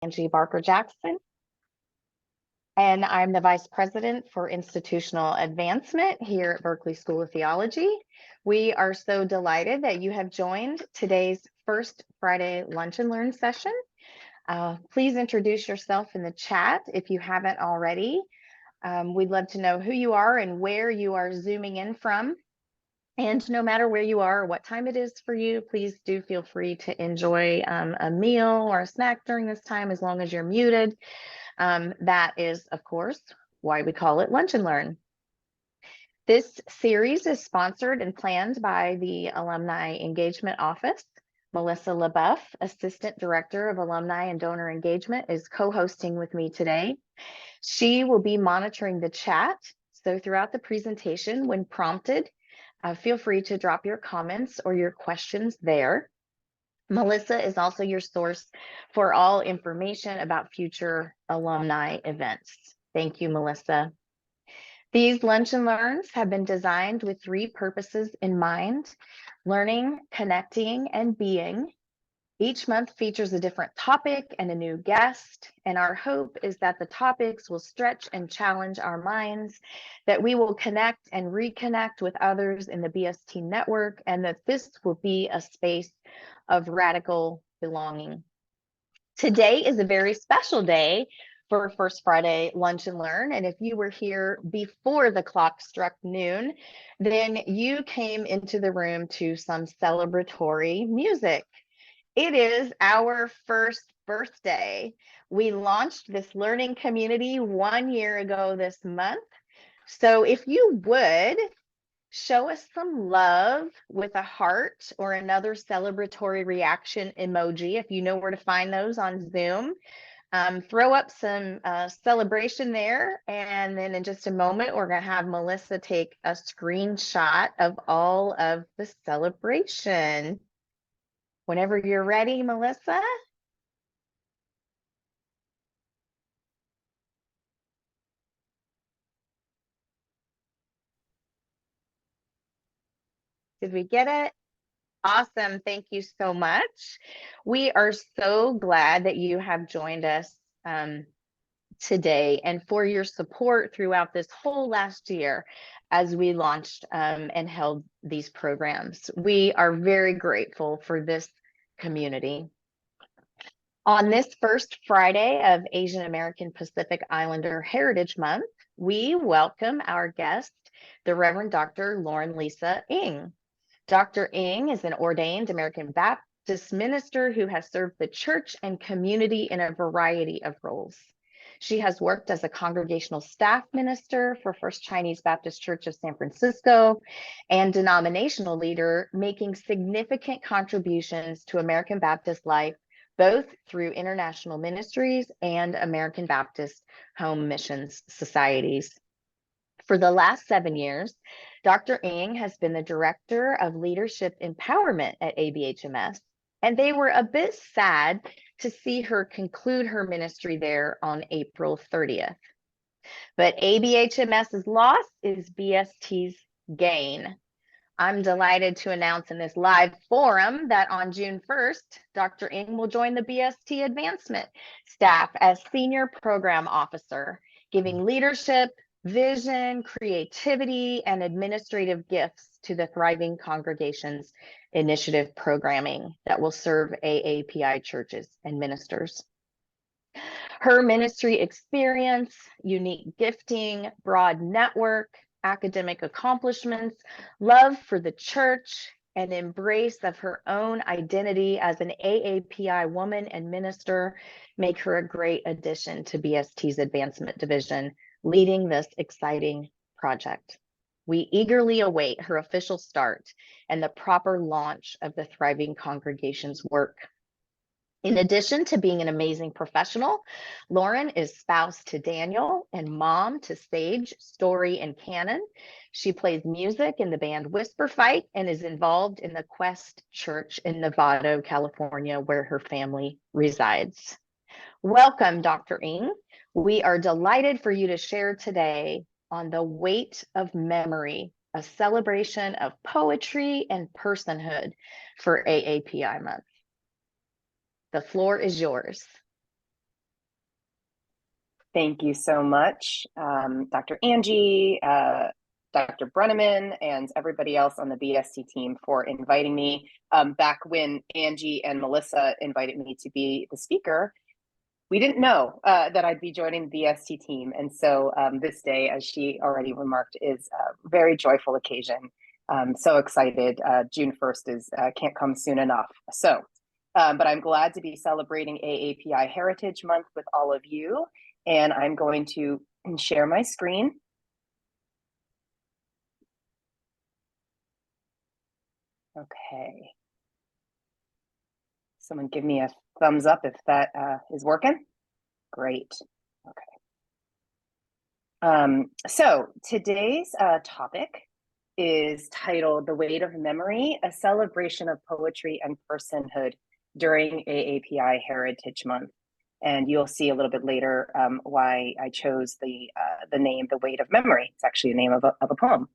Angie Barker Jackson, and I'm the Vice President for Institutional Advancement here at Berkeley School of Theology. We are so delighted that you have joined today's first Friday Lunch and Learn session. Please introduce yourself in the chat if you haven't already. We'd love to know who you are and where you are zooming in from. And no matter where you are or what time it is for you, please do feel free to enjoy a meal or a snack during this time, as long as you're muted. That is, of course, why we call it Lunch and Learn. This series is sponsored and planned by the Alumni Engagement Office. Melissa LaBeouf, Assistant Director of Alumni and Donor Engagement, is co-hosting with me today. She will be monitoring the chat, so throughout the presentation, when prompted, feel free to drop your comments or your questions there. Melissa is also your source for all information about future alumni events. Thank you, Melissa. These Lunch and Learns have been designed with three purposes in mind: learning, connecting, and being. Each month features a different topic and a new guest, and our hope is that the topics will stretch and challenge our minds, that we will connect and reconnect with others in the BST network, and that this will be a space of radical belonging. Today is a very special day for First Friday Lunch and Learn, and if you were here before the clock struck noon, then you came into the room to some celebratory music. It is our first birthday. We launched this learning community 1 year ago this month. So if you would show us some love with a heart or another celebratory reaction emoji, if you know where to find those on Zoom, throw up some celebration there. And then in just a moment, we're going to have Melissa take a screenshot of all of the celebration. Whenever you're ready, Melissa. Did we get it? Awesome. Thank you so much. We are so glad that you have joined us today and for your support throughout this whole last year as we launched and held these programs. We are very grateful for this community. On this first Friday of Asian American Pacific Islander Heritage Month, we welcome our guest, the Reverend Dr. Lauren Lisa Ng. Dr. Ng is an ordained American Baptist minister who has served the church and community in a variety of roles. She has worked as a congregational staff minister for First Chinese Baptist Church of San Francisco and denominational leader, making significant contributions to American Baptist life, both through international ministries and American Baptist home missions societies. For the last 7 years, Dr. Ng has been the Director of Leadership Empowerment at ABHMS, and they were a bit sad to see her conclude her ministry there on April 30th. But ABHMS's loss is BST's gain. I'm delighted to announce in this live forum that on June 1st, Dr. Ng will join the BST advancement staff as Senior Program Officer, giving leadership, vision, creativity, and administrative gifts to the Thriving Congregations Initiative programming that will serve AAPI churches and ministers. Her ministry experience, unique gifting, broad network, academic accomplishments, love for the church, and embrace of her own identity as an AAPI woman and minister make her a great addition to BST's advancement division, leading this exciting project. We eagerly await her official start and the proper launch of the Thriving Congregations work. In addition to being an amazing professional, Lauren is spouse to Daniel and mom to Sage, Story, and Cannon. She plays music in the band Whisper Fight and is involved in the Quest Church in Novato, California, where her family resides. Welcome, Dr. Ng. We are delighted for you to share today on the weight of memory, a celebration of poetry and personhood for AAPI month. The floor is yours. Thank you so much, Dr. Angie, Dr. Brenneman, and everybody else on the BSC team for inviting me. Back when Angie and Melissa invited me to be the speaker, we didn't know that I'd be joining the BSC team. And so this day, as she already remarked, is a very joyful occasion. So excited. June 1st is can't come soon enough. So, but I'm glad to be celebrating AAPI Heritage Month with all of you. And I'm going to share my screen. Okay. Someone give me a thumbs up if that is working. Great. Okay. So today's topic is titled The Weight of Memory, a celebration of poetry and personhood during AAPI Heritage Month. And you'll see a little bit later why I chose the name The Weight of Memory. It's actually the name of a poem.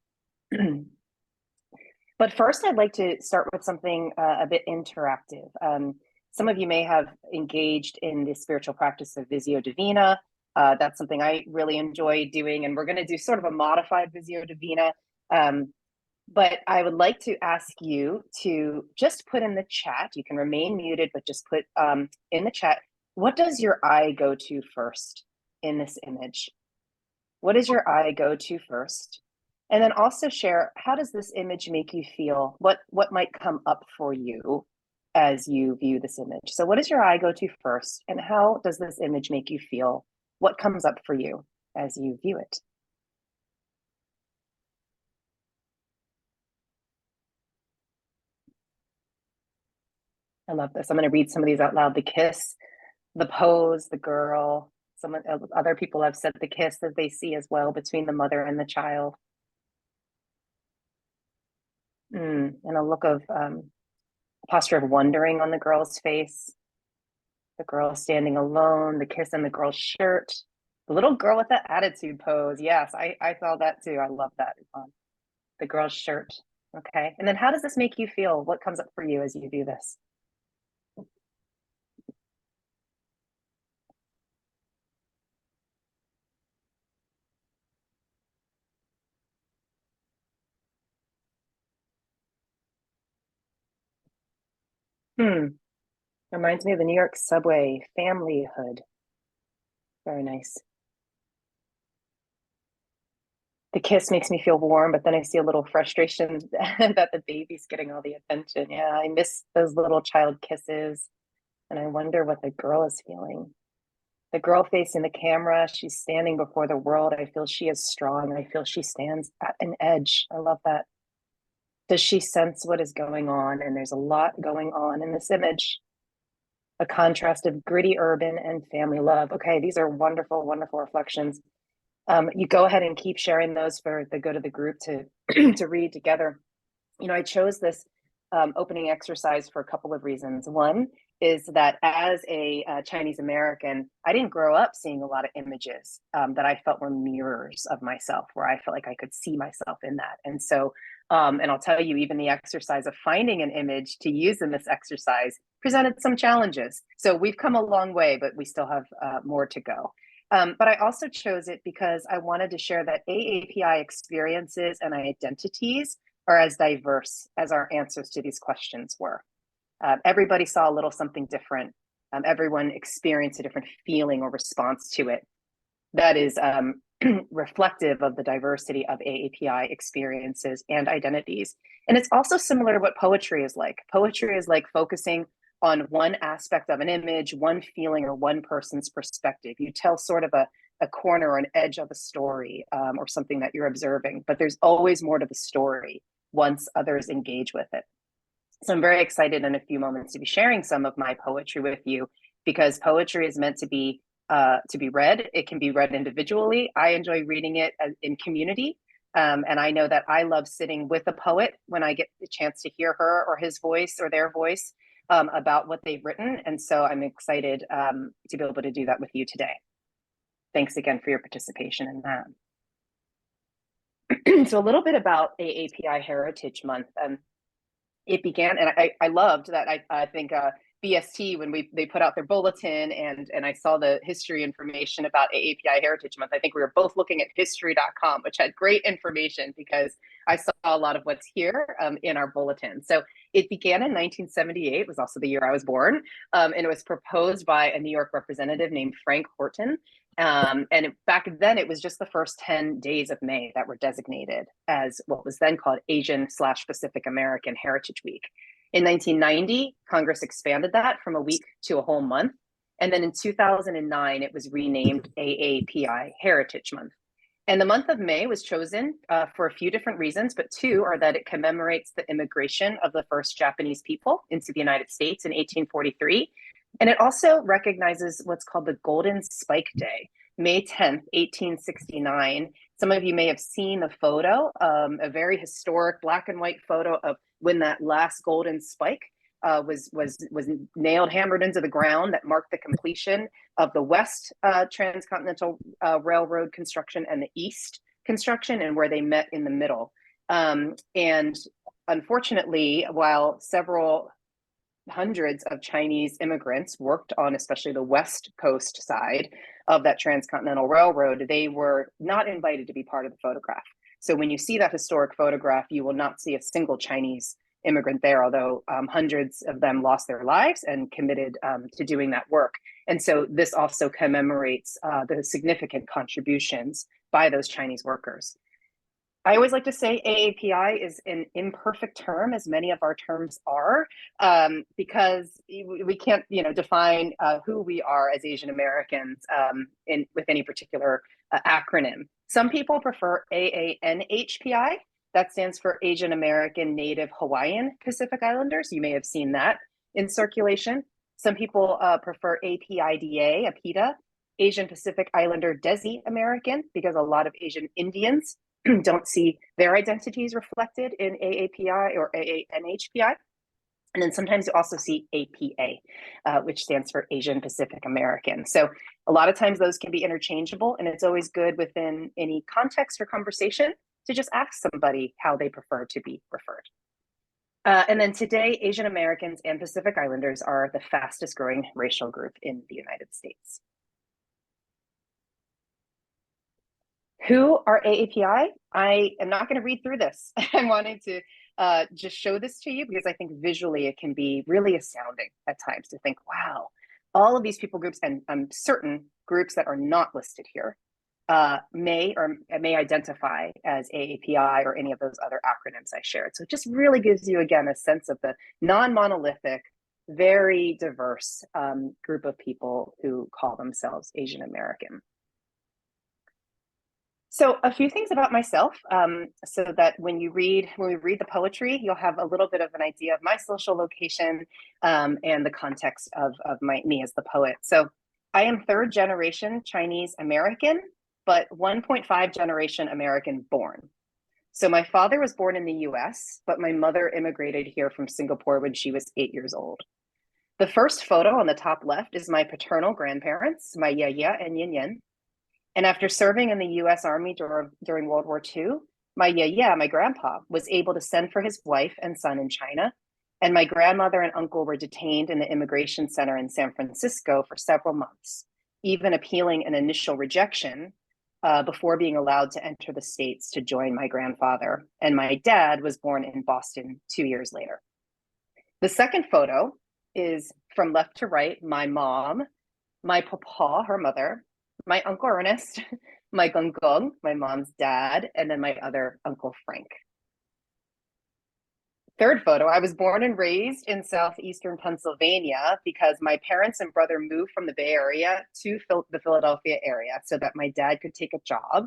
But first, I'd like to start with something a bit interactive. Some of you may have engaged in the spiritual practice of Visio Divina. That's something I really enjoy doing, and we're going to do sort of a modified Visio Divina. But I would like to ask you to just put in the chat. You can remain muted, but just put in the chat, what does your eye go to first in this image? What does your eye go to first? And then also share, how does this image make you feel? What might come up for you as you view this image? So what does your eye go to first? And how does this image make you feel? What comes up for you as you view it? I love this. I'm going to read some of these out loud. The kiss, the pose, the girl. Other people have said the kiss that they see as well between the mother and the child. And a look of posture of wondering on the girl's face. The girl standing alone, the kiss on the girl's shirt. The little girl with that attitude pose. Yes, I saw that too. I love that. The girl's shirt. Okay. And then how does this make you feel? What comes up for you as you do this? Reminds me of the New York subway, Familyhood. Very nice. The kiss makes me feel warm, but then I see a little frustration that the baby's getting all the attention. Yeah, I miss those little child kisses. And I wonder what the girl is feeling. The girl facing the camera, she's standing before the world. I feel she is strong. I feel she stands at an edge. I love that. Does she sense what is going on? And there's a lot going on in this image. A contrast of gritty urban and family love. Okay, these are wonderful, wonderful reflections. You go ahead and keep sharing those for the good of the group to to read together. You know, I chose this opening exercise for a couple of reasons. One is that as a Chinese American, I didn't grow up seeing a lot of images that I felt were mirrors of myself, where I felt like I could see myself in that. And so, and I'll tell you, even the exercise of finding an image to use in this exercise presented some challenges. So we've come a long way, but we still have more to go. But I also chose it because I wanted to share that AAPI experiences and identities are as diverse as our answers to these questions were. Everybody saw a little something different. Everyone experienced a different feeling or response to it. That is reflective of the diversity of AAPI experiences and identities. And it's also similar to what poetry is like. Poetry is like focusing on one aspect of an image, one feeling, or one person's perspective. You tell sort of a corner or an edge of a story or something that you're observing, but there's always more to the story once others engage with it. So I'm very excited in a few moments to be sharing some of my poetry with you, because poetry is meant to be read. It can be read individually. I enjoy reading it in community. And I know that I love sitting with a poet when I get the chance to hear her or his voice or their voice about what they've written. And so I'm excited to be able to do that with you today. Thanks again for your participation in that. So a little bit about AAPI Heritage Month. It began, and I loved that. I think BST when they put out their bulletin, and I saw the history information about AAPI Heritage Month. I think we were both looking at history.com, which had great information because I saw a lot of what's here in our bulletin. So it began in 1978, was also the year I was born, and it was proposed by a New York representative named Frank Horton. Back then, it was just the first 10 days of May that were designated as what was then called Asian/Pacific American Heritage Week. In 1990, Congress expanded that from a week to a whole month. And then in 2009, it was renamed AAPI Heritage Month. And the month of May was chosen for a few different reasons, but two are that it commemorates the immigration of the first Japanese people into the United States in 1843. And it also recognizes what's called the Golden Spike Day, May 10th, 1869. Some of you may have seen the photo, a very historic black and white photo of when that last golden spike was nailed, hammered into the ground, that marked the completion of the West Transcontinental Railroad construction and the East construction, and where they met in the middle. And unfortunately, while several hundreds of Chinese immigrants worked on especially the West Coast side of that Transcontinental Railroad, they were not invited to be part of the photograph. So when you see that historic photograph, you will not see a single Chinese immigrant there, although hundreds of them lost their lives and committed to doing that work. And so this also commemorates the significant contributions by those Chinese workers. I always like to say AAPI is an imperfect term, as many of our terms are, because we can't, define who we are as Asian Americans with any particular acronym. Some people prefer AANHPI. That stands for Asian American Native Hawaiian Pacific Islanders. You may have seen that in circulation. Some people prefer APIDA, APIDA, Asian Pacific Islander Desi American, because a lot of Asian Indians don't see their identities reflected in AAPI or AANHPI. And then sometimes you also see APA, which stands for Asian Pacific American. So a lot of times those can be interchangeable, and it's always good within any context or conversation to just ask somebody how they prefer to be referred. And then today, Asian Americans and Pacific Islanders are the fastest growing racial group in the United States. Who are AAPI? I am not going to read through this. I wanted to just show this to you because I think visually it can be really astounding at times to think, wow, all of these people groups, and I'm certain groups that are not listed here, may identify as AAPI or any of those other acronyms I shared. So it just really gives you, again, a sense of the non-monolithic, very diverse group of people who call themselves Asian American. So a few things about myself, so that when we read the poetry, you'll have a little bit of an idea of my social location and the context of me as the poet. So I am third generation Chinese American, but 1.5 generation American born. So my father was born in the US, but my mother immigrated here from Singapore when she was 8 years old. The first photo on the top left is my paternal grandparents, my yaya and yin yin. And after serving in the US Army during World War II, my yaya, my grandpa, was able to send for his wife and son in China. And my grandmother and uncle were detained in the immigration center in San Francisco for several months, even appealing an initial rejection before being allowed to enter the States to join my grandfather. And my dad was born in Boston 2 years later. The second photo is from left to right, my mom, my papa, her mother, my Uncle Ernest, my Gunggung, my mom's dad, and then my other Uncle Frank. Third photo, I was born and raised in southeastern Pennsylvania because my parents and brother moved from the Bay Area to the Philadelphia area so that my dad could take a job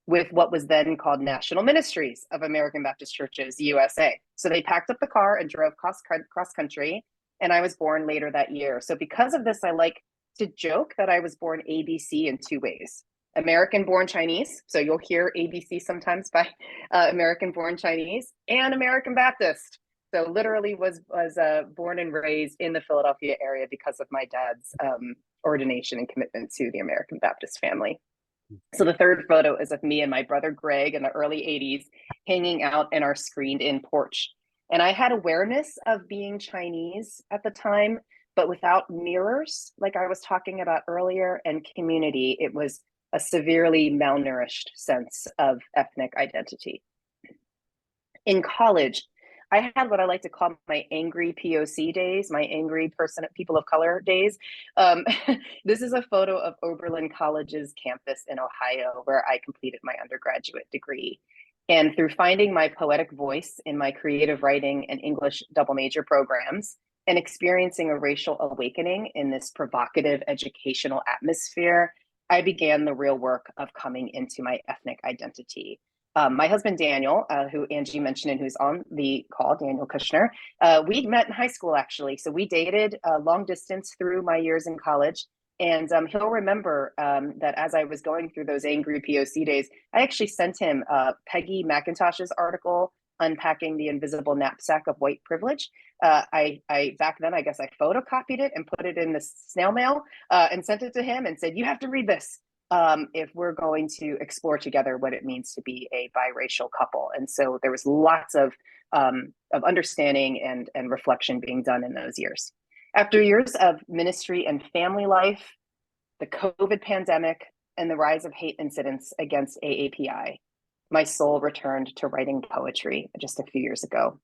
with what was then called National Ministries of American Baptist Churches, USA. So they packed up the car and drove cross country, and I was born later that year. So because of this, I like to joke that I was born ABC in two ways. American born Chinese, so you'll hear ABC sometimes by American born Chinese, and American Baptist. So literally was born and raised in the Philadelphia area because of my dad's ordination and commitment to the American Baptist family. So the third photo is of me and my brother Greg in the early 80s hanging out in our screened in porch. And I had awareness of being Chinese at the time, but without mirrors, like I was talking about earlier, and community, it was a severely malnourished sense of ethnic identity. In college, I had what I like to call my angry POC days, my angry people of color days. This is a photo of Oberlin College's campus in Ohio, where I completed my undergraduate degree. And through finding my poetic voice in my creative writing and English double major programs, and experiencing a racial awakening in this provocative educational atmosphere, I began the real work of coming into my ethnic identity. My husband, Daniel, who Angie mentioned and who's on the call, Daniel Kushner, we met in high school, actually. So we dated long distance through my years in college. And he'll remember that as I was going through those angry POC days, I actually sent him Peggy McIntosh's article, Unpacking the Invisible Knapsack of White Privilege. I back then, I guess I photocopied it and put it in the snail mail and sent it to him and said, you have to read this. If we're going to explore together what it means to be a biracial couple. And so there was lots of understanding and reflection being done in those years. After years of ministry and family life, the COVID pandemic, and the rise of hate incidents against AAPI, my soul returned to writing poetry just a few years ago.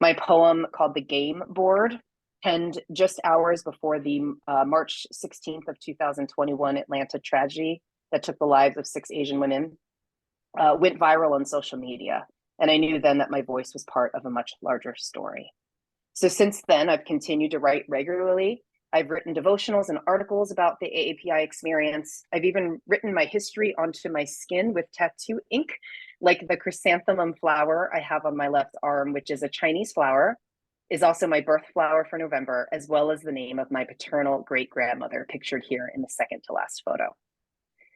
My poem called The Game Board, penned just hours before the March 16th of 2021 Atlanta tragedy that took the lives of 6 Asian women, went viral on social media. And I knew then that my voice was part of a much larger story. So since then, I've continued to write regularly. I've written devotionals and articles about the AAPI experience. I've even written my history onto my skin with tattoo ink, like the chrysanthemum flower I have on my left arm, which is a Chinese flower, is also my birth flower for November, as well as the name of my paternal great-grandmother, pictured here in the second to last photo.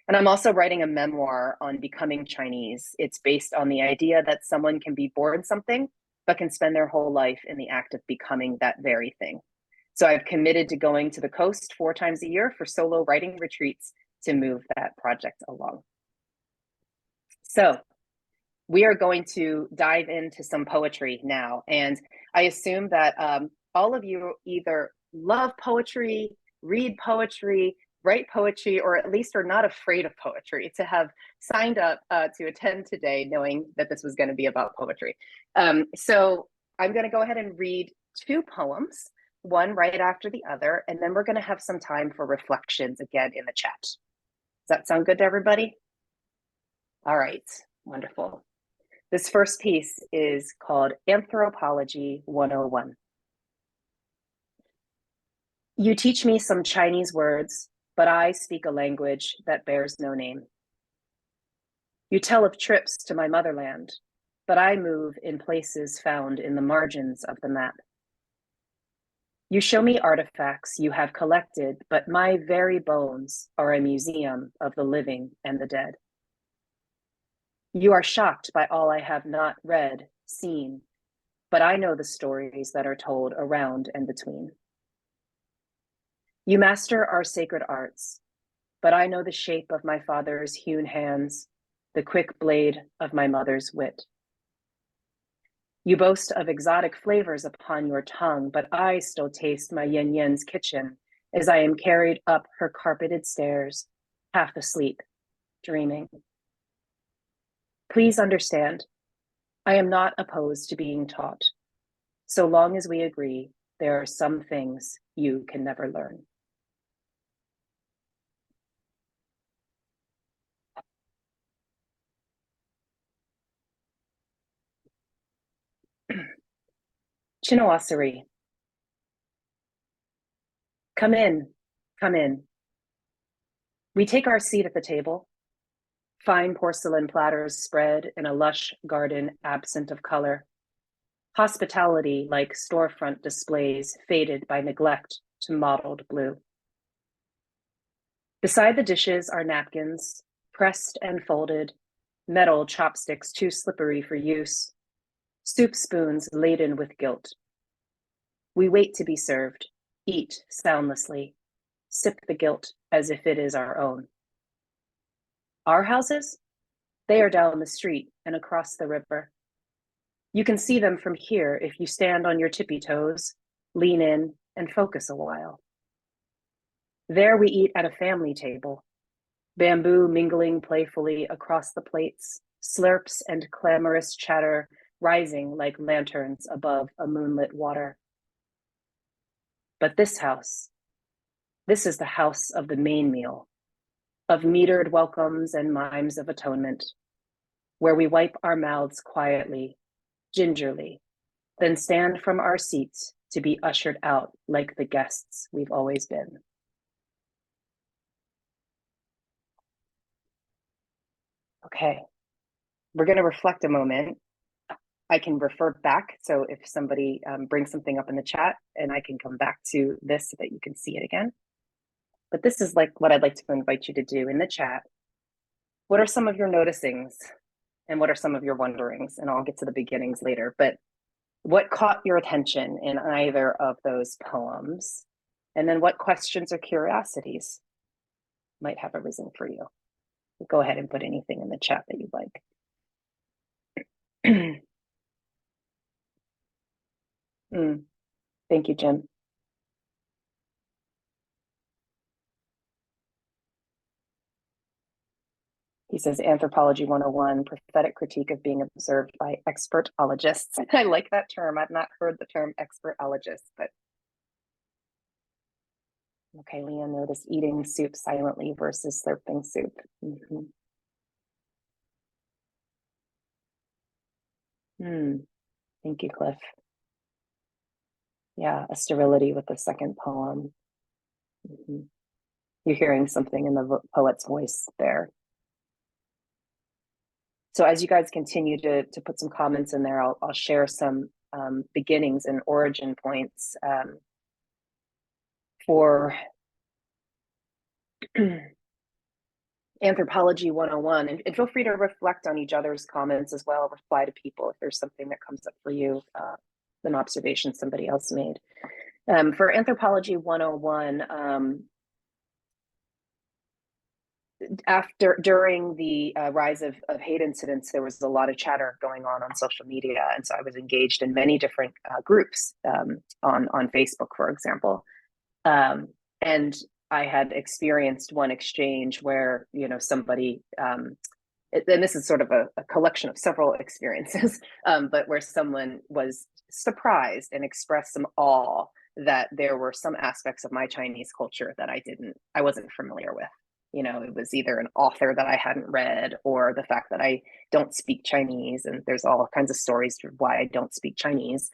And I'm also writing a memoir on becoming Chinese. It's based on the idea that someone can be born something, but can spend their whole life in the act of becoming that very thing. So I've committed to going to the coast 4 times a year for solo writing retreats to move that project along. So we are going to dive into some poetry now. And I assume that all of you either love poetry, read poetry, write poetry, or at least are not afraid of poetry, to have signed up to attend today knowing that this was going to be about poetry. So I'm going to go ahead and read 2 poems, one right after the other, and then we're going to have some time for reflections again in the chat. Does that sound good to everybody? All right, wonderful. This first piece is called Anthropology 101. You teach me some Chinese words, but I speak a language that bears no name. You tell of trips to my motherland, but I move in places found in the margins of the map. You show me artifacts you have collected, but my very bones are a museum of the living and the dead. You are shocked by all I have not read, seen, but I know the stories that are told around and between. You master our sacred arts, but I know the shape of my father's hewn hands, the quick blade of my mother's wit. You boast of exotic flavors upon your tongue, but I still taste my yin yan's kitchen as I am carried up her carpeted stairs, half asleep, dreaming. Please understand, I am not opposed to being taught, so long as we agree there are some things you can never learn. Chinawasari. Come in, come in. We take our seat at the table, fine porcelain platters spread in a lush garden absent of color. Hospitality like storefront displays faded by neglect to mottled blue. Beside the dishes are napkins, pressed and folded, metal chopsticks too slippery for use, soup spoons laden with guilt. We wait to be served, eat soundlessly, sip the guilt as if it is our own. Our houses? They are down the street and across the river. You can see them from here if you stand on your tippy toes, lean in, and focus a while. There we eat at a family table, bamboo mingling playfully across the plates, slurps and clamorous chatter rising like lanterns above a moonlit water. But this is the house of the main meal, of metered welcomes and mimes of atonement, where we wipe our mouths quietly, gingerly, then stand from our seats to be ushered out like the guests we've always been. Okay, we're going to reflect a moment. I can refer back. So if somebody brings something up in the chat, and I can come back to this so that you can see it again. But this is like what I'd like to invite you to do in the chat. What are some of your noticings and what are some of your wonderings? And I'll get to the beginnings later, but what caught your attention in either of those poems? And then what questions or curiosities might have arisen for you? Go ahead and put anything in the chat that you'd like. Thank you, Jim. He says, Anthropology 101, prophetic critique of being observed by expertologists. I like that term. I've not heard the term expertologist, but okay, Leanne noticed eating soup silently versus slurping soup. Thank you, Cliff. Yeah, a sterility with the second poem. You're hearing something in the poet's voice there. So as you guys continue to put some comments in there, I'll share some beginnings and origin points for Anthropology 101. And feel free to reflect on each other's comments as well, reply to people if there's something that comes up for you, an observation somebody else made. For Anthropology 101, during the rise of hate incidents, there was a lot of chatter going on social media. And so I was engaged in many different groups on Facebook, for example. And I had experienced one exchange where, somebody, and this is sort of a collection of several experiences, but where someone was surprised and expressed some awe that there were some aspects of my Chinese culture that I wasn't familiar with. It was either an author that I hadn't read or the fact that I don't speak Chinese, and there's all kinds of stories of why I don't speak Chinese,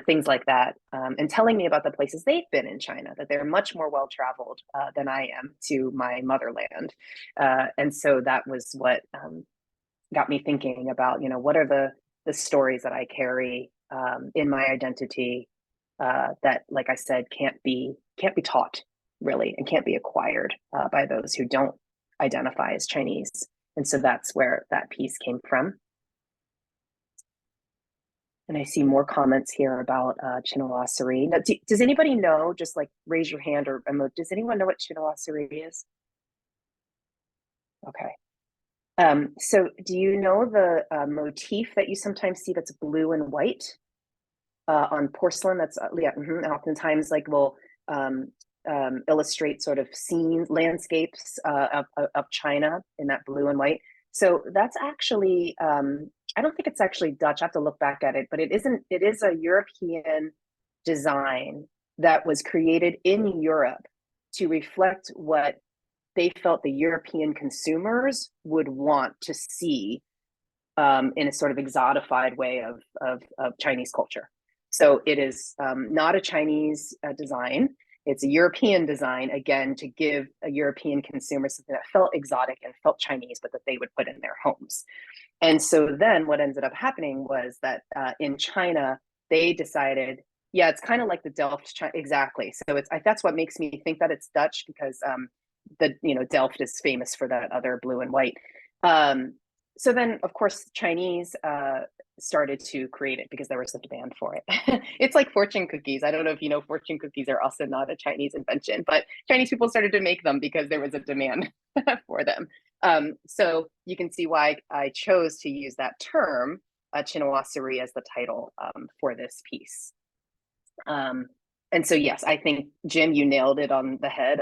things like that, and telling me about the places they've been in China, that they're much more well-traveled than I am to my motherland. And so that was what got me thinking about, what are the stories that I carry in my identity that, like I said, can't be taught, really, and can't be acquired by those who don't identify as Chinese. And so that's where that piece came from. And I see more comments here about Chinoiserie. Now, does anybody know, just like raise your hand or emote, does anyone know what Chinoiserie is? Okay. So do you know the motif that you sometimes see that's blue and white on porcelain? That's oftentimes like will illustrate sort of scenes, landscapes of China in that blue and white. So that's actually, I don't think it's actually Dutch. I have to look back at it, but it is a European design that was created in Europe to reflect what they felt the European consumers would want to see in a sort of exotified way of Chinese culture. So it is not a Chinese design. It's a European design, again, to give a European consumer something that felt exotic and felt Chinese, but that they would put in their homes. And so then what ended up happening was that in China, they decided, yeah, it's kind of like the Delft, exactly. So that's what makes me think that it's Dutch, because Delft is famous for that other blue and white. So then, of course, Chinese started to create it because there was a demand for it. It's like fortune cookies. I don't know if you know, fortune cookies are also not a Chinese invention, but Chinese people started to make them because there was a demand for them. So you can see why I chose to use that term, chinoiserie, as the title for this piece. And so, yes, I think, Jim, you nailed it on the head.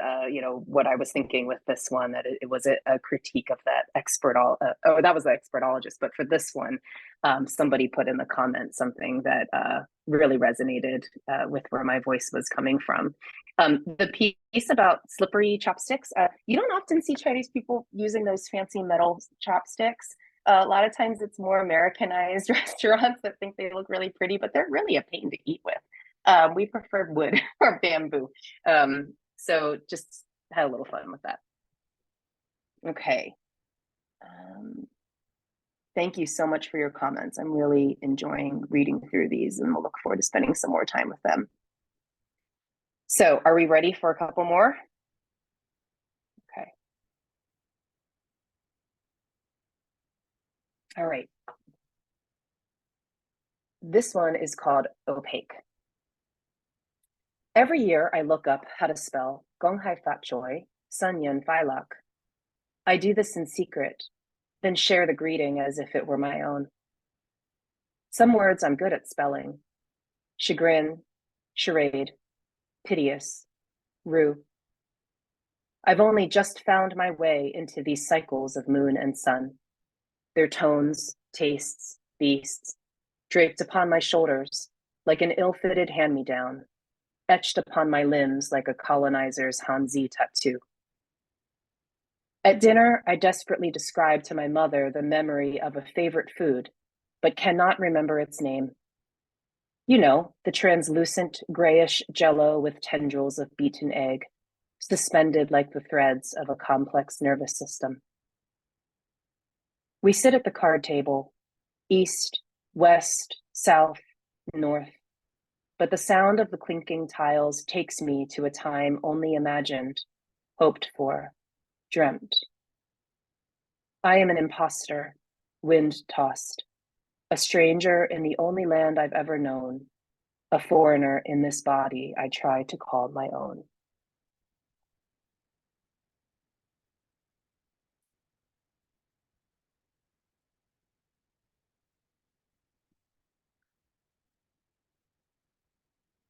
What I was thinking with this one, that it was a critique of that that was the expertologist. But for this one, somebody put in the comments something that really resonated with where my voice was coming from. The piece about slippery chopsticks, you don't often see Chinese people using those fancy metal chopsticks. A lot of times it's more Americanized restaurants that think they look really pretty, but they're really a pain to eat with. We preferred wood or bamboo. So just had a little fun with that. Okay. Thank you so much for your comments. I'm really enjoying reading through these, and we'll look forward to spending some more time with them. So are we ready for a couple more? Okay. All right. This one is called Opaque. Every year I look up how to spell Gonghai Fat Choi, Sun Yun Phi Lak. I do this in secret, then share the greeting as if it were my own. Some words I'm good at spelling: chagrin, charade, piteous, rue. I've only just found my way into these cycles of moon and sun, their tones, tastes, beasts, draped upon my shoulders like an ill-fitted hand-me-down, etched upon my limbs like a colonizer's Hanzi tattoo. At dinner, I desperately describe to my mother the memory of a favorite food, but cannot remember its name. You know, the translucent grayish jello with tendrils of beaten egg, suspended like the threads of a complex nervous system. We sit at the card table, east, west, south, north, but the sound of the clinking tiles takes me to a time only imagined, hoped for, dreamt. I am an imposter, wind-tossed, a stranger in the only land I've ever known, a foreigner in this body I try to call my own.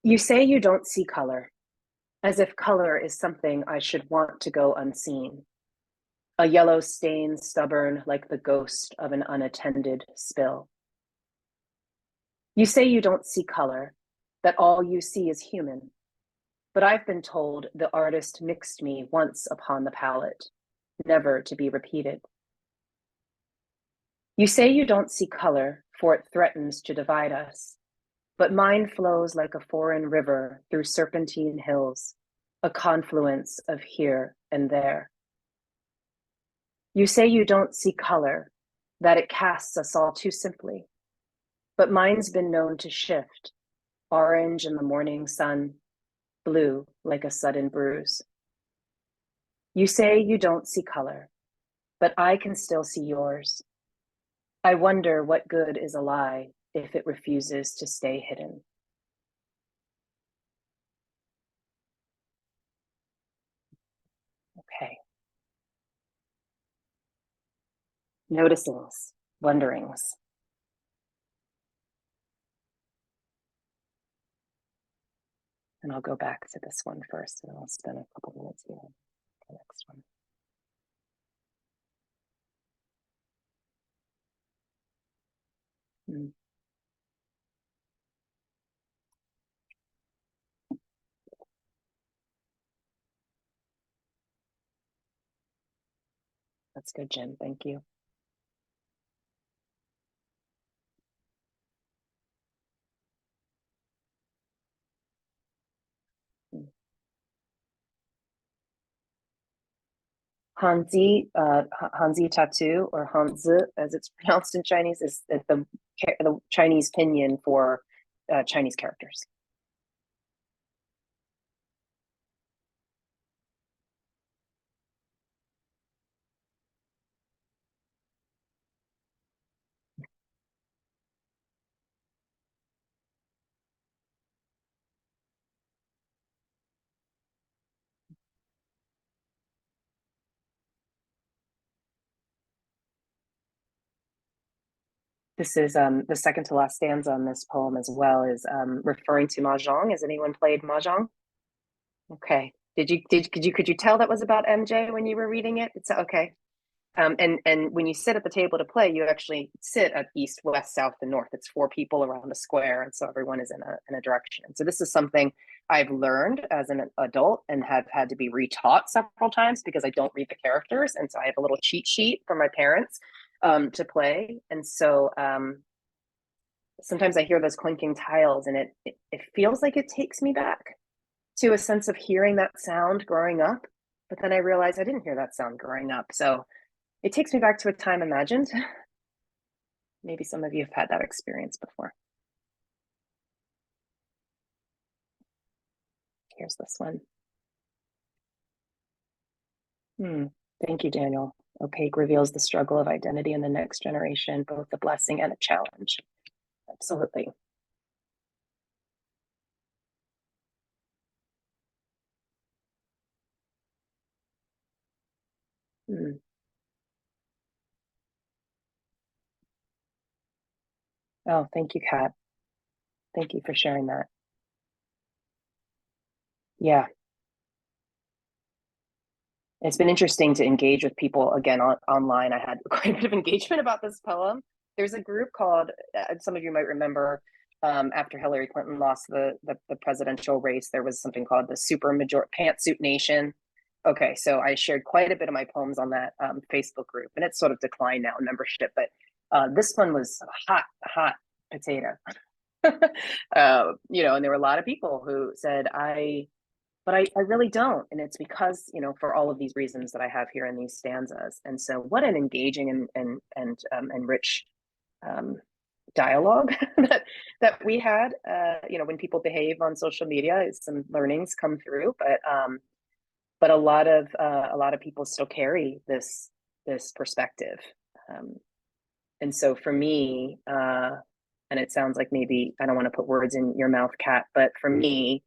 You say you don't see color, as if color is something I should want to go unseen. A yellow stain stubborn like the ghost of an unattended spill. You say you don't see color, that all you see is human. But I've been told the artist mixed me once upon the palette, never to be repeated. You say you don't see color, for it threatens to divide us. But mine flows like a foreign river through serpentine hills, a confluence of here and there. You say you don't see color, that it casts us all too simply. But mine's been known to shift, orange in the morning sun, blue like a sudden bruise. You say you don't see color, but I can still see yours. I wonder what good is a lie if it refuses to stay hidden. Okay. Noticings, wonderings. And I'll go back to this one first, and I'll spend a couple minutes here on the next one. That's good, Jen. Thank you. Hanzi tattoo, or Hanzi as it's pronounced in Chinese, is the Chinese pinyin for Chinese characters. This is the second to last stanza on this poem as well is referring to mahjong. Has anyone played mahjong? Okay. Could you tell that was about MJ when you were reading it? It's okay. And when you sit at the table to play, you actually sit at east, west, south, and north. It's four people around a square, and so everyone is in a direction. And so this is something I've learned as an adult and have had to be retaught several times because I don't read the characters, and so I have a little cheat sheet from my parents to play. And so sometimes I hear those clinking tiles, and it feels like it takes me back to a sense of hearing that sound growing up. But then I realize I didn't hear that sound growing up, so it takes me back to a time imagined. Maybe some of you have had that experience before. Here's this one. Thank you, Daniel. Opaque reveals the struggle of identity in the next generation, both a blessing and a challenge. Absolutely. Oh, thank you, Kat. Thank you for sharing that. Yeah. It's been interesting to engage with people again online. I had quite a bit of engagement about this poem. There's a group called, some of you might remember, after Hillary Clinton lost the presidential race, there was something called the Super Major Pantsuit Nation. Okay, so I shared quite a bit of my poems on that Facebook group, and it's sort of declined now in membership. But this one was hot potato. And there were a lot of people who said, but I really don't. And it's because, for all of these reasons that I have here in these stanzas. And so what an engaging and rich dialogue that we had, when people behave on social media, some learnings come through, but a lot of people still carry this perspective. And so for me, and it sounds like maybe I don't want to put words in your mouth, Kat, but for me,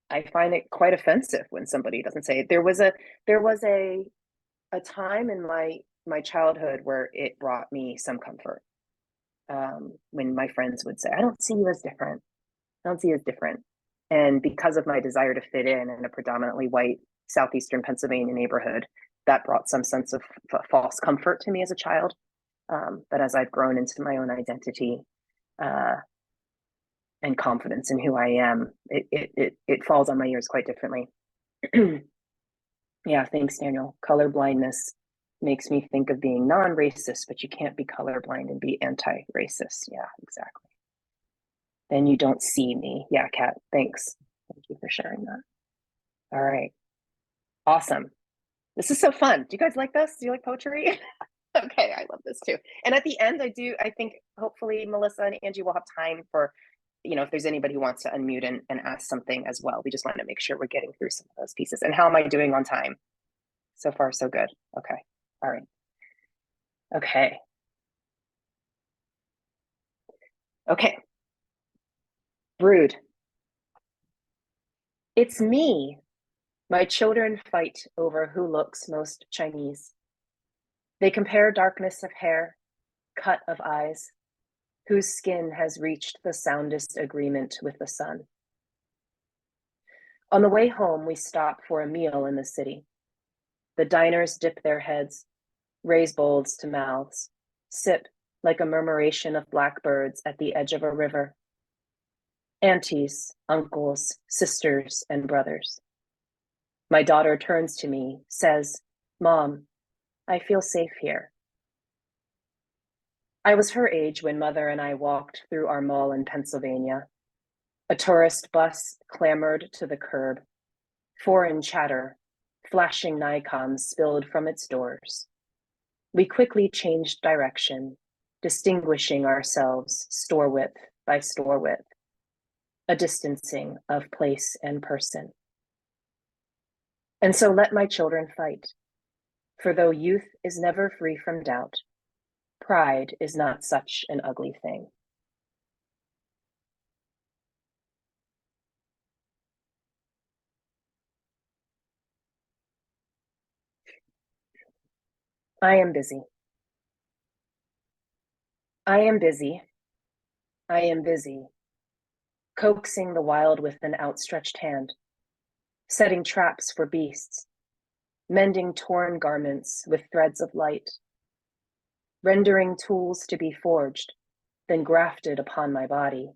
I find it quite offensive when somebody doesn't say it. There was a time in my childhood where it brought me some comfort. When my friends would say, "I don't see you as different. I don't see you as different," and because of my desire to fit in a predominantly white southeastern Pennsylvania neighborhood, that brought some sense of false comfort to me as a child. But as I've grown into my own identity, and confidence in who I am, it falls on my ears quite differently. Yeah, thanks, Daniel. Color blindness makes me think of being non-racist, but you can't be colorblind and be anti-racist. Yeah, exactly. Then you don't see me. Yeah, Kat, thanks. Thank you for sharing that. All right. Awesome. This is so fun. Do you guys like this? Do you like poetry? Okay, I love this too. And at the end, I think hopefully Melissa and Angie will have time for, if there's anybody who wants to unmute and ask something as well. We just want to make sure we're getting through some of those pieces. And how am I doing on time? So far, so good. Okay. All right. Okay. Okay. Brood. It's me. My children fight over who looks most Chinese. They compare darkness of hair, cut of eyes, whose skin has reached the soundest agreement with the sun. On the way home, we stop for a meal in the city. The diners dip their heads, raise bowls to mouths, sip like a murmuration of blackbirds at the edge of a river. Aunties, uncles, sisters, and brothers. My daughter turns to me, says, "Mom, I feel safe here." I was her age when Mother and I walked through our mall in Pennsylvania. A tourist bus clamored to the curb. Foreign chatter, flashing Nikons spilled from its doors. We quickly changed direction, distinguishing ourselves store width by store width, a distancing of place and person. And so let my children fight, for though youth is never free from doubt, pride is not such an ugly thing. I am busy. I am busy. I am busy, coaxing the wild with an outstretched hand, setting traps for beasts, mending torn garments with threads of light, rendering tools to be forged, then grafted upon my body,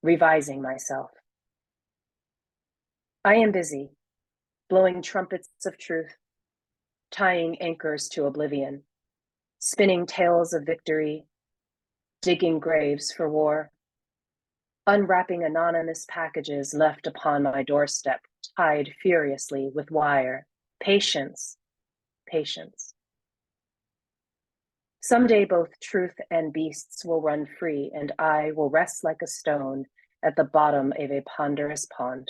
revising myself. I am busy, blowing trumpets of truth, tying anchors to oblivion, spinning tales of victory, digging graves for war, unwrapping anonymous packages left upon my doorstep, tied furiously with wire. Patience, patience. Someday both truth and beasts will run free, and I will rest like a stone at the bottom of a ponderous pond.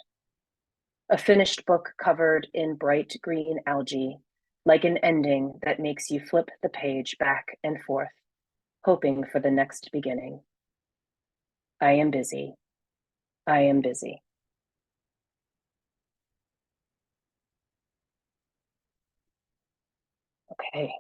A finished book covered in bright green algae, like an ending that makes you flip the page back and forth, hoping for the next beginning. I am busy. I am busy. Okay.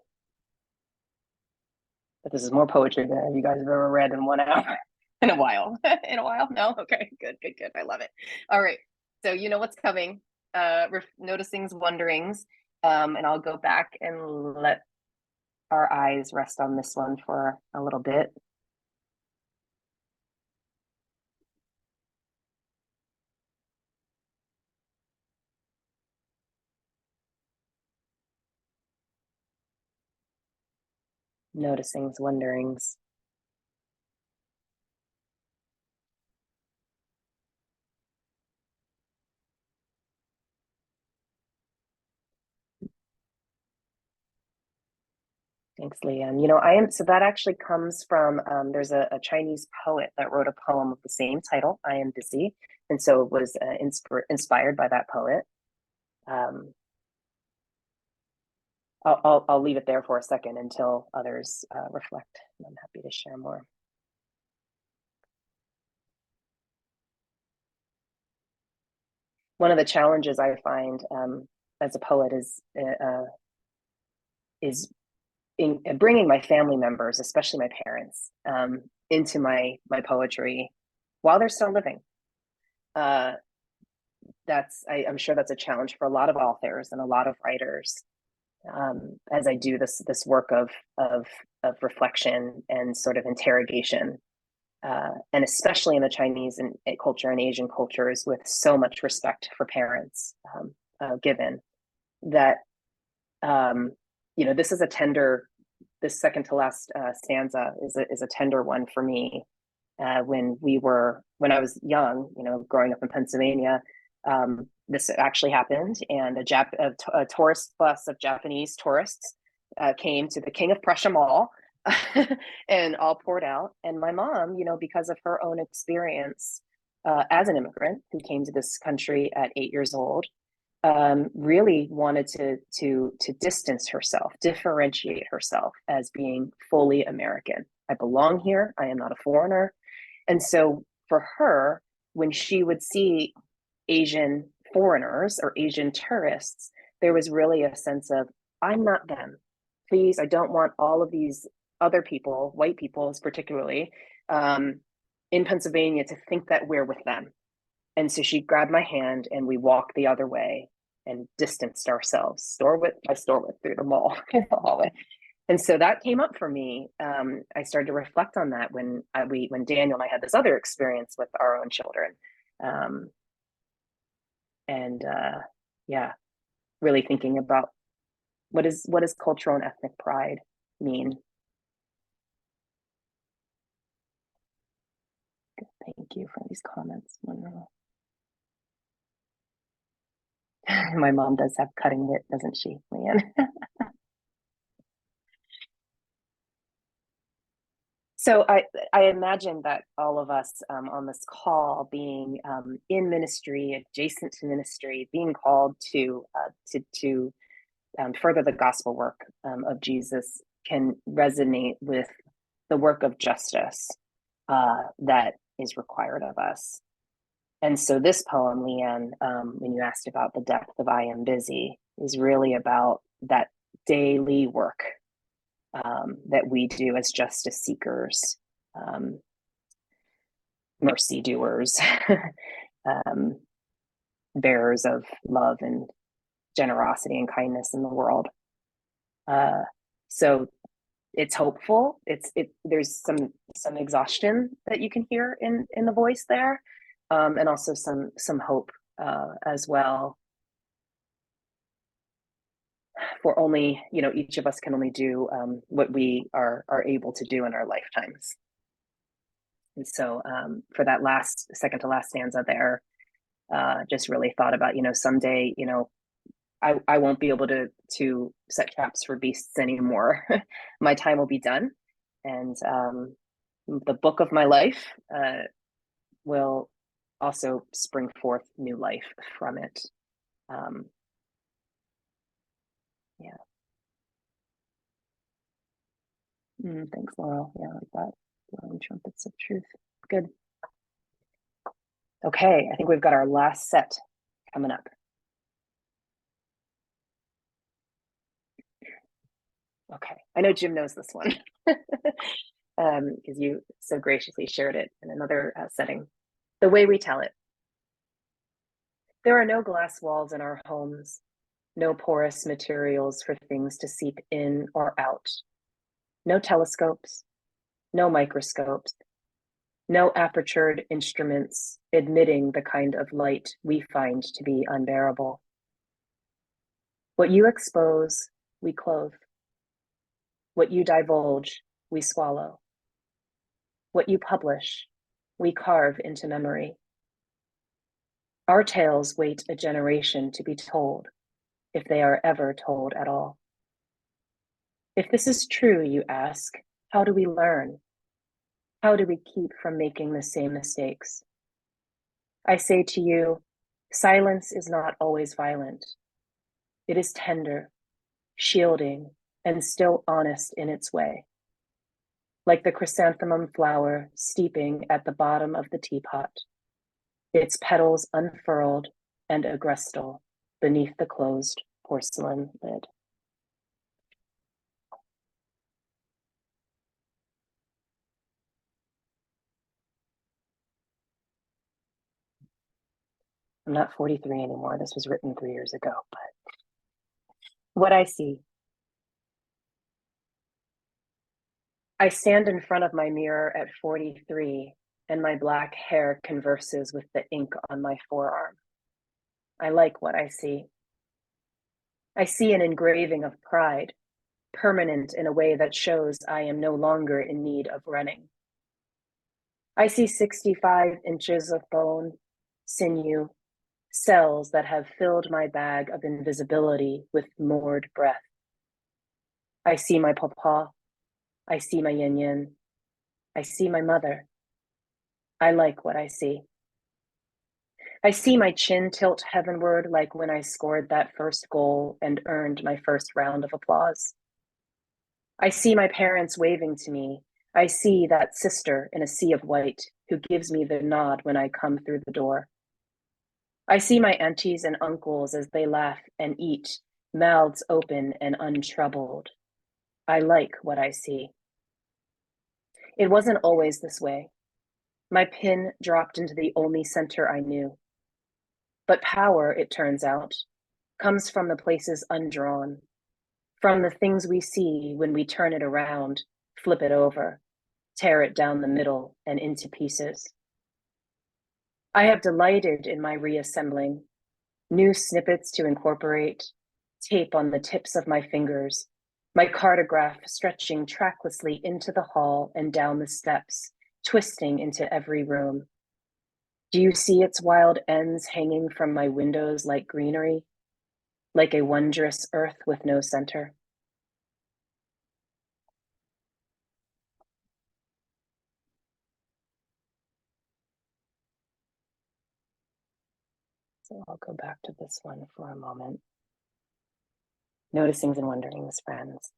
But this is more poetry than you guys have ever read in 1 hour. In a while. In a while? No? Okay, good. I love it. All right. So you know what's coming. Noticings, wonderings. And I'll go back and let our eyes rest on this one for a little bit. Noticings, wonderings. Thanks, Leanne. So that actually comes from, there's a Chinese poet that wrote a poem of the same title, I Am Busy. And so it was inspired by that poet. I'll leave it there for a second until others reflect. I'm happy to share more. One of the challenges I find as a poet is in bringing my family members, especially my parents, into my poetry while they're still living. I'm sure that's a challenge for a lot of authors and a lot of writers. As I do this work of reflection and sort of interrogation, and especially in the Chinese and culture and Asian cultures, with so much respect for parents given, that this is a tender. This second to last stanza is a tender one for me. When I was young, growing up in Pennsylvania, this actually happened, and a tourist bus of Japanese tourists came to the King of Prussia Mall and all poured out. And my mom, because of her own experience as an immigrant who came to this country at 8 years old, really wanted to distance herself, differentiate herself as being fully American. I belong here. I am not a foreigner. And so for her, when she would see Asian foreigners or Asian tourists, there was really a sense of, I'm not them. Please, I don't want all of these other people, white people particularly, in Pennsylvania to think that we're with them. And so she grabbed my hand and we walked the other way and distanced ourselves, store by store through the mall, in the hallway. And so that came up for me. I started to reflect on that when Daniel and I had this other experience with our own children. Really thinking about what does cultural and ethnic pride mean? Thank you for these comments. Wonderful. My mom does have cutting wit, doesn't she, Leanne? So I imagine that all of us on this call, being in ministry, adjacent to ministry, being called to further the gospel work of Jesus, can resonate with the work of justice that is required of us. And so this poem, Leanne, when you asked about the depth of I Am Busy, is really about that daily work that we do as justice seekers, mercy doers, bearers of love and generosity and kindness in the world. So it's hopeful. There's some exhaustion that you can hear in the voice there, and also some hope as well. For only, each of us can only do what we are able to do in our lifetimes. And so for that second to last stanza there, just really thought about, someday, I won't be able to set traps for beasts anymore. My time will be done. And the book of my life will also spring forth new life from it. Yeah. Thanks, Laurel. Yeah, I like that. Blowing trumpets of truth. Good. Okay, I think we've got our last set coming up. Okay, I know Jim knows this one because you so graciously shared it in another setting. The way we tell it. There are no glass walls in our homes, no porous materials for things to seep in or out, no telescopes, no microscopes, no apertured instruments admitting the kind of light we find to be unbearable. What you expose, we clothe. What you divulge, we swallow. What you publish, we carve into memory. Our tales wait a generation to be told, if they are ever told at all. If this is true, you ask, how do we learn? How do we keep from making the same mistakes? I say to you, silence is not always violent. It is tender, shielding, and still honest in its way. Like the chrysanthemum flower steeping at the bottom of the teapot, its petals unfurled and agrestal beneath the closed porcelain lid. I'm not 43 anymore. This was written 3 years ago, but what I see. I stand in front of my mirror at 43, and my black hair converses with the ink on my forearm. I like what I see. I see an engraving of pride, permanent in a way that shows I am no longer in need of running. I see 65 inches of bone, sinew, cells that have filled my bag of invisibility with moored breath. I see my papa. I see my yin yin. I see my mother. I like what I see. I see my chin tilt heavenward like when I scored that first goal and earned my first round of applause. I see my parents waving to me. I see that sister in a sea of white who gives me the nod when I come through the door. I see my aunties and uncles as they laugh and eat, mouths open and untroubled. I like what I see. It wasn't always this way. My pin dropped into the only center I knew. But power, it turns out, comes from the places undrawn, from the things we see when we turn it around, flip it over, tear it down the middle and into pieces. I have delighted in my reassembling, new snippets to incorporate, tape on the tips of my fingers, my cartograph stretching tracklessly into the hall and down the steps, twisting into every room. Do you see its wild ends hanging from my windows like greenery, like a wondrous earth with no center? So I'll go back to this one for a moment. Noticings and wonderings, friends.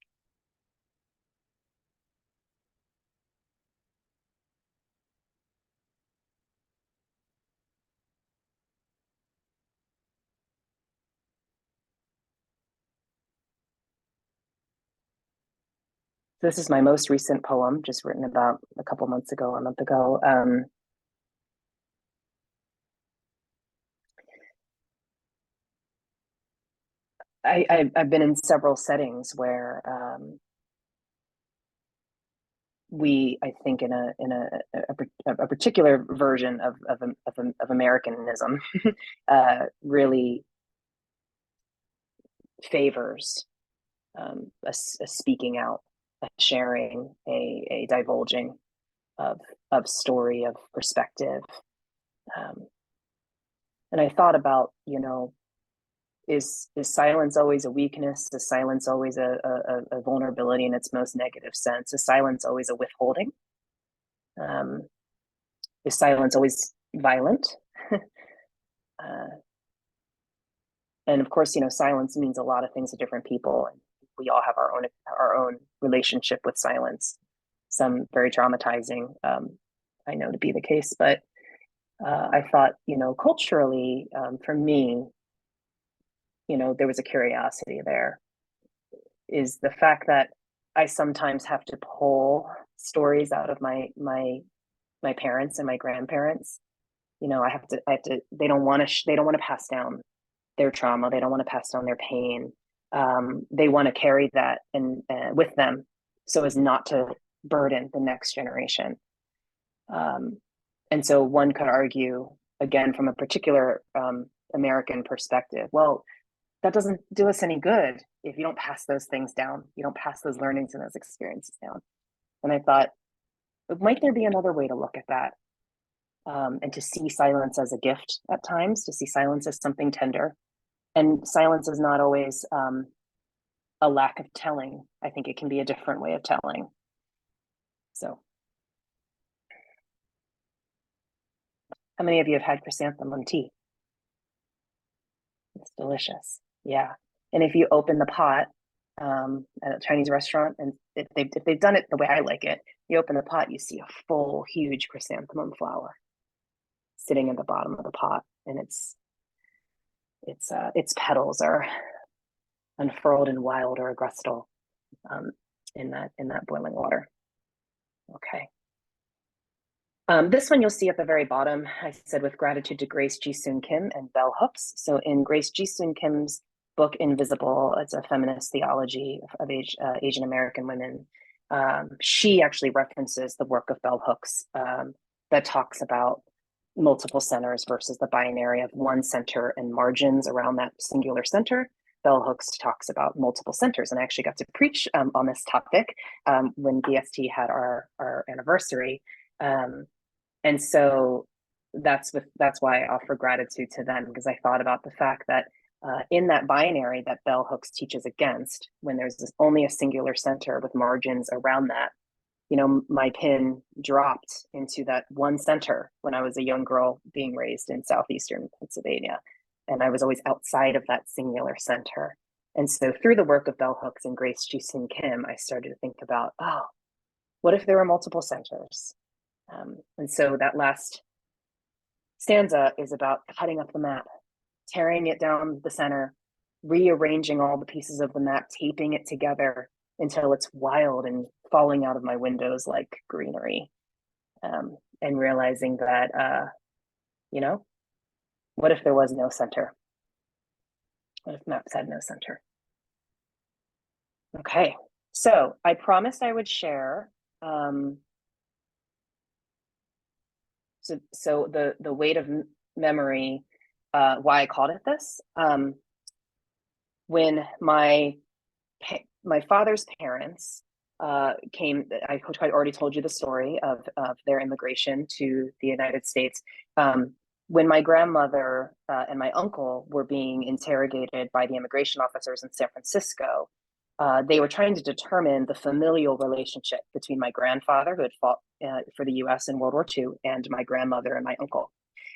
this is my most recent poem, just written about a month ago. I've been in several settings where I think in a particular version of Americanism really favors a speaking out, a sharing, a divulging of story, of perspective. And I thought about, is silence always a weakness? Is silence always a vulnerability in its most negative sense? Is silence always a withholding? Is silence always violent? And of course, silence means a lot of things to different people, and we all have our own relationship with silence. Some very traumatizing, I know to be the case, but I thought, culturally, for me, there was a curiosity there. Is the fact that I sometimes have to pull stories out of my parents and my grandparents. I have to. They don't want to pass down their trauma. They don't want to pass down their pain. They want to carry that and with them, so as not to burden the next generation. And so one could argue, again, from a particular American perspective, well, that doesn't do us any good if you don't pass those things down. You don't pass those learnings and those experiences down. And I thought, might there be another way to look at that? And to see silence as a gift at times, to see silence as something tender. And silence is not always a lack of telling. I think it can be a different way of telling. So, how many of you have had chrysanthemum tea? It's delicious. Yeah. And if you open the pot at a Chinese restaurant, and if they've done it the way I like it, you open the pot, you see a full, huge chrysanthemum flower sitting at the bottom of the pot, and its petals are unfurled in wild or agrestal in that boiling water. Okay. This one you'll see at the very bottom. I said, with gratitude to Grace Ji-Soon Kim and Bell Hooks. So in Grace Ji-Soon Kim's book Invisible, it's a feminist theology of Asian American women. She actually references the work of Bell Hooks that talks about multiple centers versus the binary of one center and margins around that singular center. Bell Hooks talks about multiple centers, and I actually got to preach on this topic when BST had our anniversary. And so that's why I offer gratitude to them, because I thought about the fact that in that binary that Bell Hooks teaches against, when there's only a singular center with margins around that, my pin dropped into that one center when I was a young girl being raised in southeastern Pennsylvania. And I was always outside of that singular center. And so through the work of Bell Hooks and Grace Ji-Soon Kim, I started to think about, what if there were multiple centers? And so that last stanza is about cutting up the map, tearing it down the center, rearranging all the pieces of the map, taping it together until it's wild and falling out of my windows like greenery. And realizing that, what if there was no center? What if maps had no center? Okay, so I promised I would share. So the weight of memory, why I called it this. When my father's parents came, I already told you the story of their immigration to the United States. When my grandmother and my uncle were being interrogated by the immigration officers in San Francisco, they were trying to determine the familial relationship between my grandfather, who had fought for the US in World War II, and my grandmother and my uncle.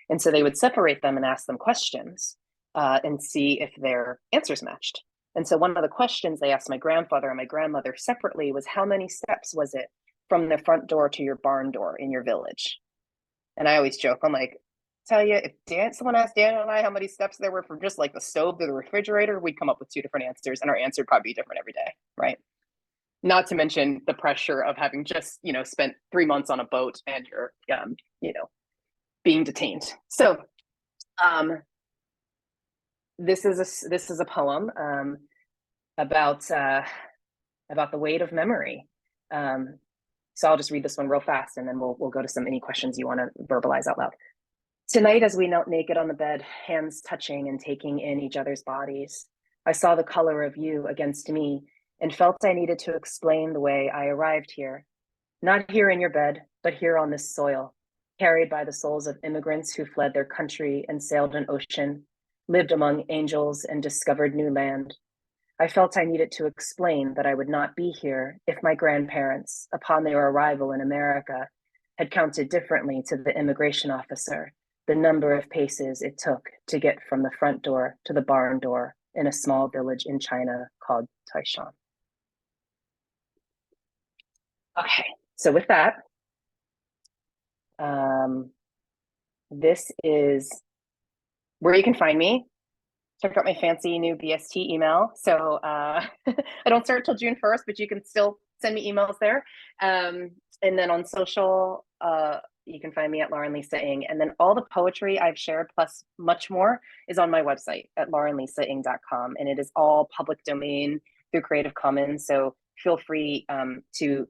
And so they would separate them and ask them questions and see if their answers matched. And so one of the questions they asked my grandfather and my grandmother separately was, how many steps was it from the front door to your barn door in your village? And I always joke, I'm like, tell you, if someone asked Dan and I how many steps there were from just like the stove to the refrigerator, we'd come up with two different answers, and our answer would probably be different every day, right? Not to mention the pressure of having just, spent 3 months on a boat and you're, being detained. So, this is a poem about the weight of memory. So I'll just read this one real fast, and then we'll go to any questions you want to verbalize out loud. Tonight, as we knelt naked on the bed, hands touching and taking in each other's bodies, I saw the color of you against me and felt I needed to explain the way I arrived here. Not here in your bed, but here on this soil, carried by the souls of immigrants who fled their country and sailed an ocean, lived among angels and discovered new land. I felt I needed to explain that I would not be here if my grandparents, upon their arrival in America, had counted differently to the immigration officer the number of paces it took to get from the front door to the barn door in a small village in China called Taishan. Okay, so with that, this is where you can find me. Check out my fancy new BST email. So I don't start till June 1st, but you can still send me emails there. And then on social, you can find me at Lauren Lisa Ng. And then all the poetry I've shared, plus much more, is on my website at laurenlisaing.com. And it is all public domain through Creative Commons. So feel free to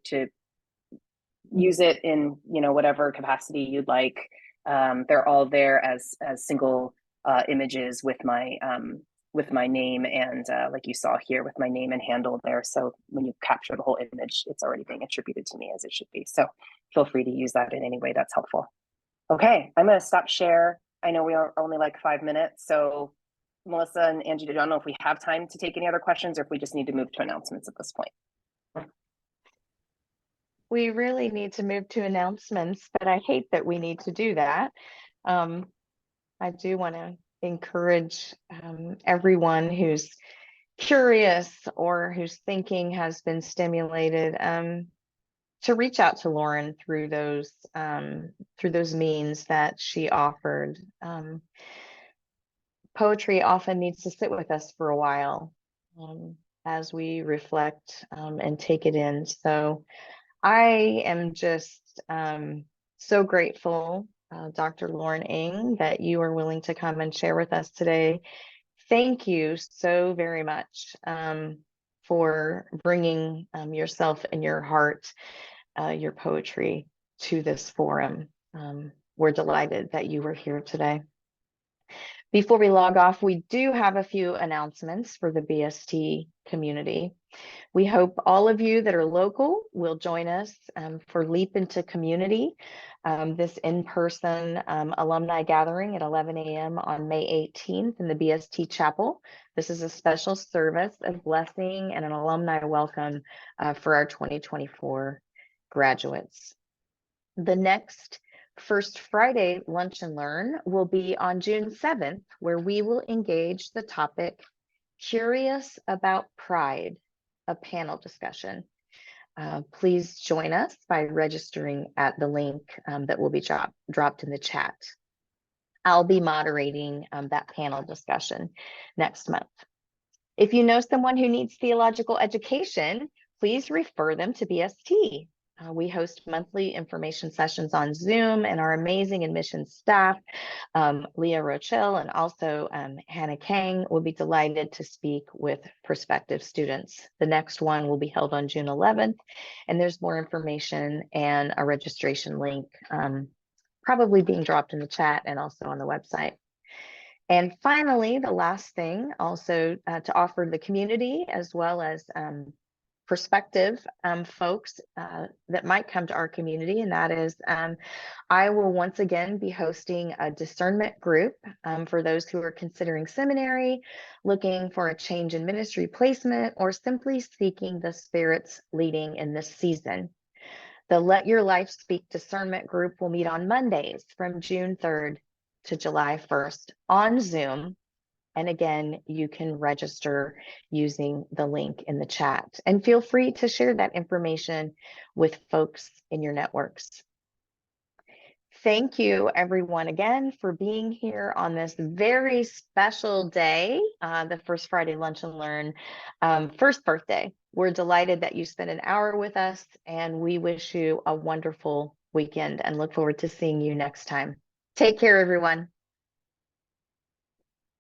use it in whatever capacity you'd like. They're all there as single images with my name and like you saw here with my name and handle there. So when you capture the whole image, it's already being attributed to me as it should be. So feel free to use that in any way that's helpful. Okay, I'm going to stop share. I know we are only like 5 minutes. So Melissa and Angie, I don't know if we have time to take any other questions or if we just need to move to announcements at this point. We really need to move to announcements, but I hate that we need to do that. I do want to encourage everyone who's curious or whose thinking has been stimulated to reach out to Lauren through those means that she offered. Poetry often needs to sit with us for a while as we reflect and take it in. So I am just so grateful, Dr. Lauren Ng, that you are willing to come and share with us today. Thank you so very much for bringing yourself and your heart, your poetry to this forum. We're delighted that you were here today. Before we log off, we do have a few announcements for the BST community. We hope all of you that are local will join us for Leap into Community, this in-person alumni gathering at 11 a.m. on May 18th in the BST Chapel. This is a special service of blessing and an alumni welcome for our 2024 graduates. The next First Friday Lunch and Learn will be on June 7th, where we will engage the topic Curious About Pride, a panel discussion. Please join us by registering at the link that will be dropped in the chat. I'll be moderating that panel discussion next month. If you know someone who needs theological education, please refer them to BST. We host monthly information sessions on Zoom, and our amazing admissions staff, Leah Rochelle and also Hannah Kang, will be delighted to speak with prospective students. The next one will be held on June 11th, and there's more information and a registration link probably being dropped in the chat and also on the website. And finally, the last thing also to offer the community as well as prospective folks that might come to our community, and that is I will once again be hosting a discernment group for those who are considering seminary, looking for a change in ministry placement, or simply seeking the Spirit's leading in this season. The Let Your Life Speak discernment group will meet on Mondays from June 3rd to July 1st on Zoom. And again, you can register using the link in the chat, and feel free to share that information with folks in your networks. thank you everyone again for being here on this very special day, the First Friday Lunch and Learn first birthday. We're delighted that you spent an hour with us, and we wish you a wonderful weekend and look forward to seeing you next time. Take care, everyone.